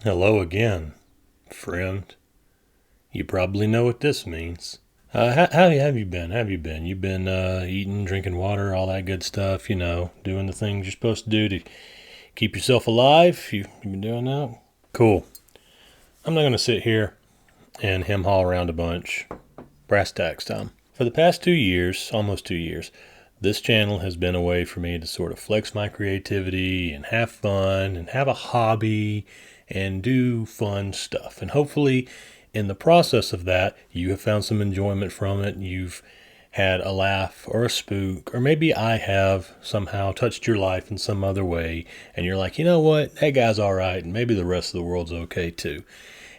Hello again, friend. You probably know what this means. How have you been? Have you been? You've been eating, drinking water, all that good stuff, doing the things you're supposed to do to keep yourself alive. You been doing that? Cool. I'm not going to sit here and hem haul around a bunch. Brass tacks time. For the past 2 years, almost 2 years, this channel has been a way for me to sort of flex my creativity and have fun and have a hobby and do fun stuff. And hopefully, in the process of that, you have found some enjoyment from it. You've had a laugh or a spook, or maybe I have somehow touched your life in some other way, and you're like, you know what, that guy's all right, and maybe the rest of the world's okay too.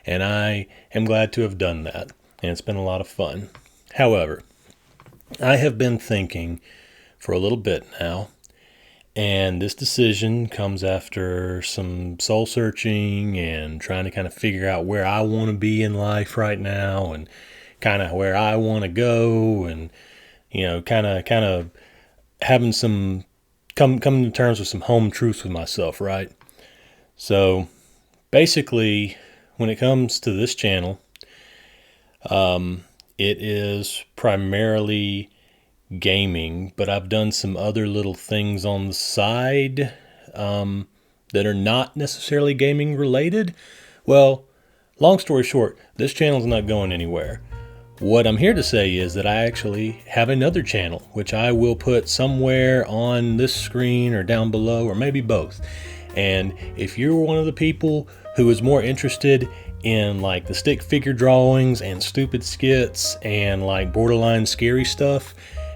And I am glad to have done that, and it's been a lot of fun. However, I have been thinking for a little bit now, and this decision comes after some soul searching and trying to kind of figure out where I want to be in life right now and kind of where I want to go, and kind of having some coming to terms with some home truths with myself, right? So basically, when it comes to this channel, it is primarily gaming, but I've done some other little things on the side that are not necessarily gaming related. Well, long story short, this channel's not going anywhere. What I'm here to say is that I actually have another channel, which I will put somewhere on this screen or down below, or maybe both. And if you're one of the people who is more interested in like the stick figure drawings and stupid skits and like borderline scary stuff,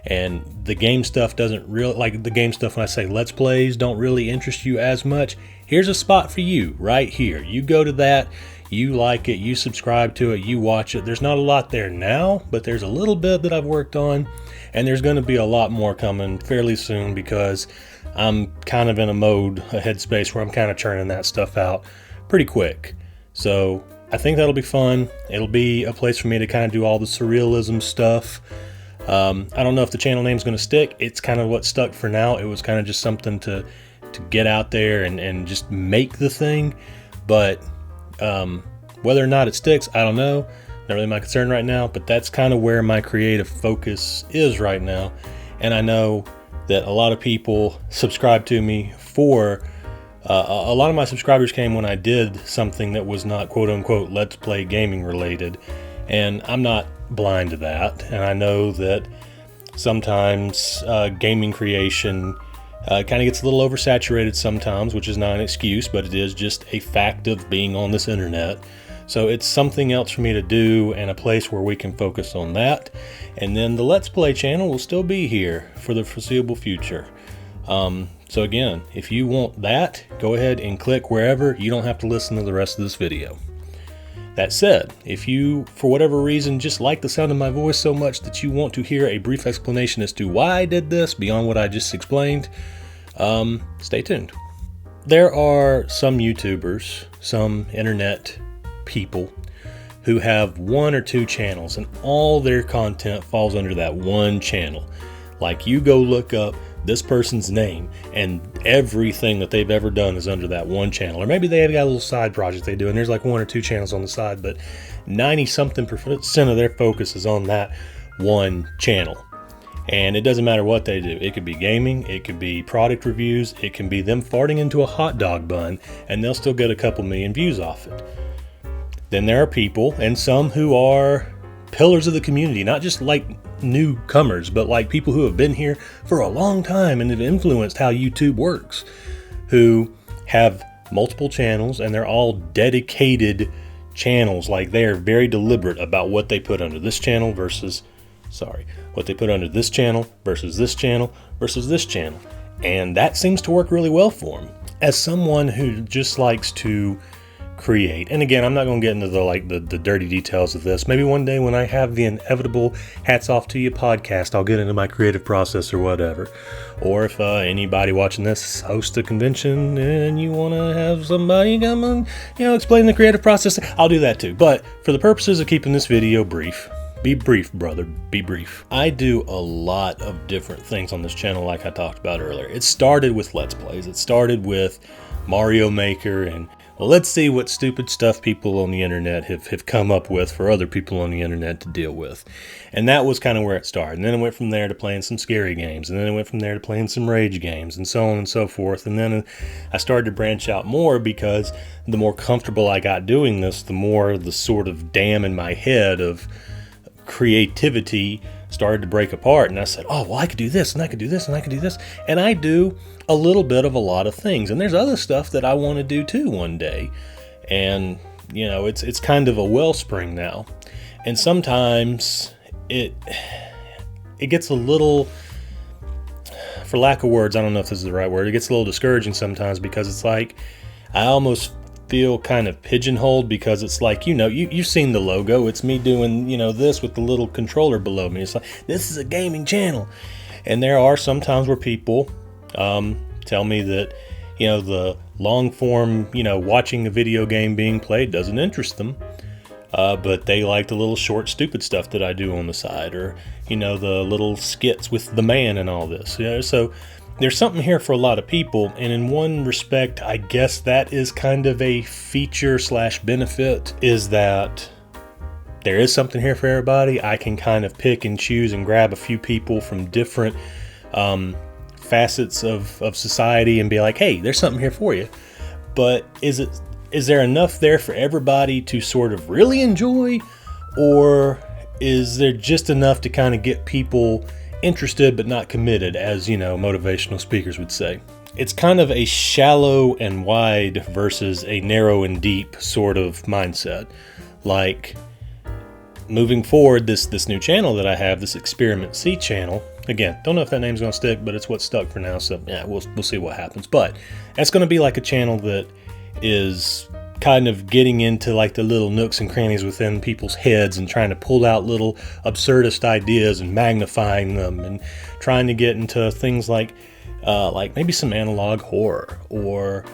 and the game stuff doesn't really, like the game stuff when I say let's plays don't really interest you as much, here's a spot for you right here. You go to that, you like it, you subscribe to it, you watch it. There's not a lot there now, but there's a little bit that I've worked on, and there's going to be a lot more coming fairly soon because I'm kind of in a headspace where I'm kind of churning that stuff out pretty quick. So I think that'll be fun. It'll be a place for me to kind of do all the surrealism stuff. I don't know if the channel name's going to stick. It's kind of what stuck for now. It was kind of just something to get out there and just make the thing. But whether or not it sticks, I don't know. Not really my concern right now, but that's kind of where my creative focus is right now. And I know that a lot of people subscribe to me for a lot of my subscribers came when I did something that was not quote unquote let's play gaming related, and I'm not blind to that. And I know that sometimes gaming creation kind of gets a little oversaturated sometimes, which is not an excuse, but it is just a fact of being on this internet. So it's something else for me to do and a place where we can focus on that. And then the Let's Play channel will still be here for the foreseeable future. So again, if you want that, go ahead and click wherever. You don't have to listen to the rest of this video. That said, if you, for whatever reason, just like the sound of my voice so much that you want to hear a brief explanation as to why I did this beyond what I just explained, stay tuned. There are some YouTubers, some internet people who have one or two channels, and all their content falls under that one channel. Like, you go look up this person's name and everything that they've ever done is under that one channel. Or maybe they've got a little side project they do and there's like one or two channels on the side, but 90-something% of their focus is on that one channel. And it doesn't matter what they do. It could be gaming, it could be product reviews, it can be them farting into a hot dog bun, and they'll still get a couple million views off it. Then there are people, and some who are pillars of the community, not just like newcomers, but like people who have been here for a long time and have influenced how YouTube works, who have multiple channels, and they're all dedicated channels. Like, they are very deliberate about what they put under this channel versus what they put under this channel versus this channel versus this channel. And that seems to work really well for them. As someone who just likes to create, and again, I'm not going to get into the dirty details of this. Maybe one day when I have the inevitable hats off to you podcast, I'll get into my creative process or whatever. Or if anybody watching this hosts a convention and you want to have somebody come and explain the creative process, I'll do that too. But for the purposes of keeping this video brief, be brief, brother, be brief. I do a lot of different things on this channel, like I talked about earlier. It started with Let's Plays. It started with Mario Maker and Well, let's see what stupid stuff people on the internet have come up with for other people on the internet to deal with. And that was kind of where it started. And then it went from there to playing some scary games. And then it went from there to playing some rage games and so on and so forth. And then I started to branch out more because the more comfortable I got doing this, the more the sort of dam in my head of creativity started to break apart. And I said, oh, well, I could do this and I could do this and I could do this. And I do a little bit of a lot of things. And there's other stuff that I want to do too one day. And, you know, it's kind of a wellspring now. And sometimes it gets a little, for lack of words, I don't know if this is the right word, it gets a little discouraging sometimes because it's like, I almost feel kind of pigeonholed because it's like, you know, you've seen the logo. It's me doing, you know, this with the little controller below me. It's like, this is a gaming channel. And there are some times where people tell me that, you know, the long form, you know, watching a video game being played doesn't interest them. But they like the little short, stupid stuff that I do on the side, or, you know, the little skits with the man and all this. You know, so there's something here for a lot of people, and in one respect, I guess that is kind of a feature / benefit, is that there is something here for everybody. I can kind of pick and choose and grab a few people from different facets of society and be like, hey, there's something here for you. But is there enough there for everybody to sort of really enjoy, or is there just enough to kind of get people interested but not committed, as, you know, motivational speakers would say? It's kind of a shallow and wide versus a narrow and deep sort of mindset. Like, moving forward, this new channel that I have, this Experiment C channel, again, don't know if that name's going to stick, but it's what's stuck for now, so yeah, we'll see what happens. But that's going to be like a channel that is kind of getting into like the little nooks and crannies within people's heads and trying to pull out little absurdist ideas and magnifying them, and trying to get into things like maybe some analog horror, or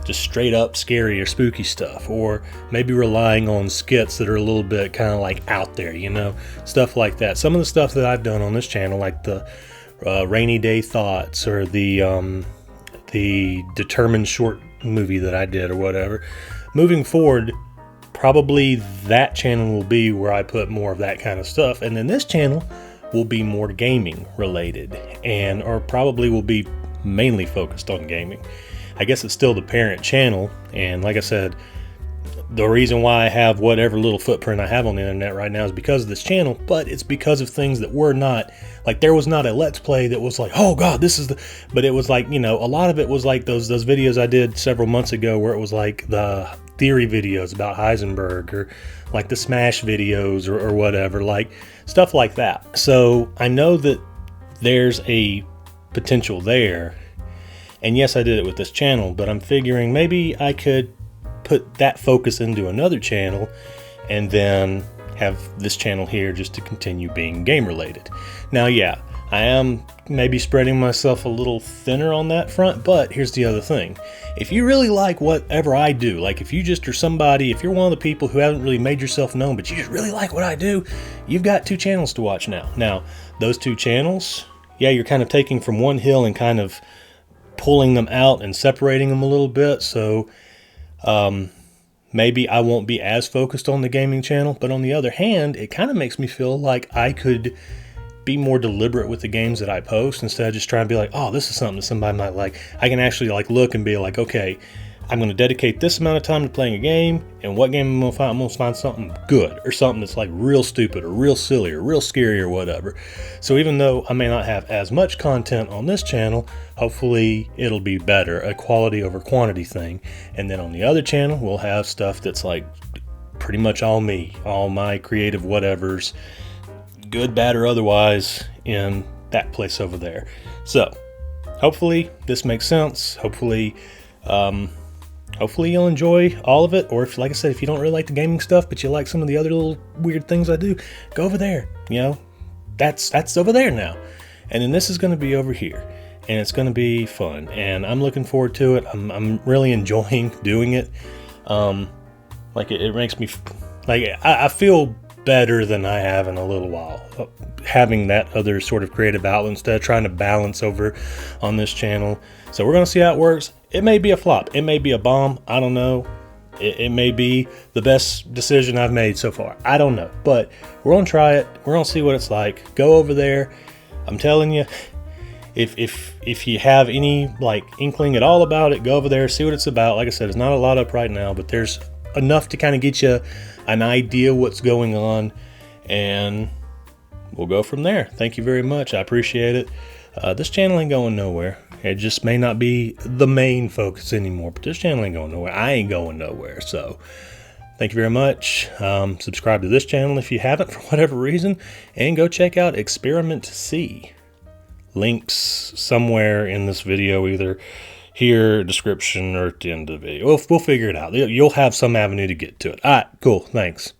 just straight up scary or spooky stuff, or maybe relying on skits that are a little bit kind of like out there, you know, stuff like that. Some of the stuff that I've done on this channel, like the Rainy Day Thoughts, or the Determined short movie that I did, or whatever. Moving forward, probably that channel will be where I put more of that kind of stuff, and then this channel will be more gaming related, or probably will be mainly focused on gaming. I guess it's still the parent channel, and like I said, the reason why I have whatever little footprint I have on the internet right now is because of this channel, but it's because of things that were not, like, there was not a Let's Play that was like, oh God, this is but it was like, you know, a lot of it was like those videos I did several months ago where it was like the theory videos about Heisenberg, or like the Smash videos, or whatever, like stuff like that. So I know that there's a potential there, and yes, I did it with this channel, but I'm figuring maybe I could put that focus into another channel, and then have this channel here just to continue being game related. Now, yeah, I am maybe spreading myself a little thinner on that front, but here's the other thing. If you really like whatever I do, like if you just are somebody, if you're one of the people who haven't really made yourself known, but you just really like what I do, you've got 2 channels to watch now. Now, those 2 channels, yeah, you're kind of taking from one hill and kind of pulling them out and separating them a little bit, so maybe I won't be as focused on the gaming channel, but on the other hand, it kind of makes me feel like I could be more deliberate with the games that I post, instead of just trying to be like, oh, this is something that somebody might like. I can actually like look and be like, okay, I'm going to dedicate this amount of time to playing a game, and what game I'm going to find? I'm going to find something good, or something that's like real stupid, or real silly, or real scary, or whatever. So even though I may not have as much content on this channel, hopefully it'll be better, a quality over quantity thing. And then on the other channel, we'll have stuff that's like pretty much all me, all my creative whatevers, good, bad, or otherwise, in that place over there. So hopefully this makes sense. Hopefully you'll enjoy all of it, or if, like I said, if you don't really like the gaming stuff, but you like some of the other little weird things I do, go over there. You know, that's over there now. And then this is going to be over here, and it's going to be fun, and I'm looking forward to it. I'm really enjoying doing it. Like it makes me, like, I feel better than I have in a little while. Having that other sort of creative outlet instead of trying to balance over on this channel. So we're going to see how it works. It may be a flop. It may be a bomb. I don't know. It may be the best decision I've made so far. I don't know. But we're going to try it. We're going to see what it's like. Go over there. I'm telling you, if you have any like inkling at all about it, go over there, see what it's about. Like I said, it's not a lot up right now, but there's enough to kind of get you an idea what's going on, and we'll go from there. Thank you very much. I appreciate it. This channel ain't going nowhere. It just may not be the main focus anymore, but this channel ain't going nowhere. I ain't going nowhere. So thank you very much. Subscribe to this channel if you haven't for whatever reason, and go check out Experiment C. Links somewhere in this video, either here, description, or at the end of the video. We'll figure it out. You'll have some avenue to get to it. All right, cool. Thanks.